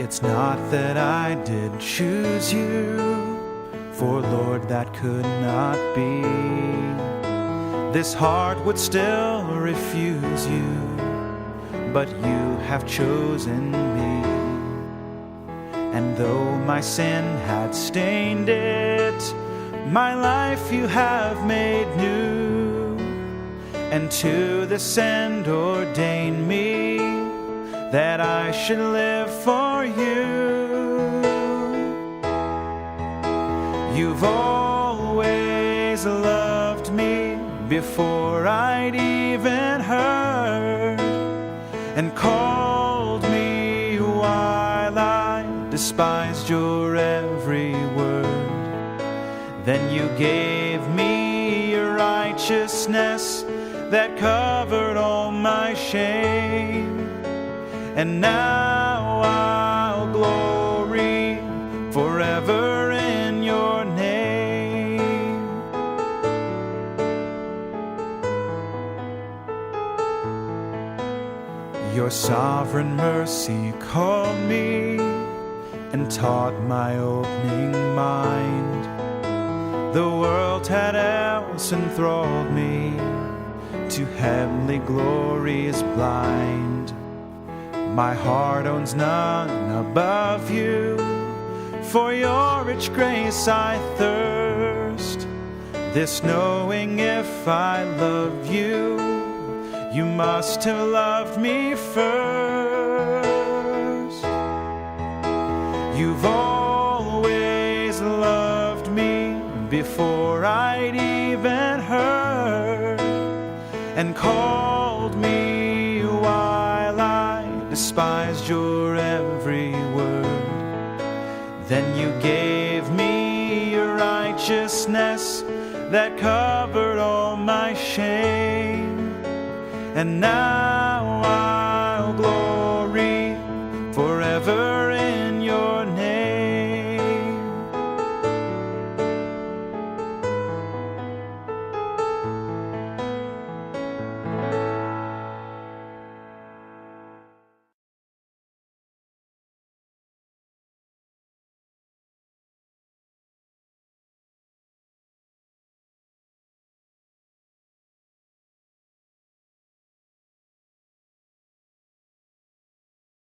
It's not that I did choose you, for Lord, that could not be. This heart would still refuse you, but you have chosen me. And though my sin had stained it, my life you have made new, and to this end ordained me, that I should live for you. You've always loved me before I'd even heard, and called me while I despised your every word. Then you gave me your righteousness that covered all my shame, and now I'll glory forever in your name. Your sovereign mercy called me and taught my opening mind. The world had else enthralled me, to heavenly glory is blind. My heart owns none above you, for your rich grace I thirst. This knowing, if I love you, you must have loved me first. You've always loved me before I'd even heard, and called me while I despised your every word. Then you gave me your righteousness that covered all my shame, and now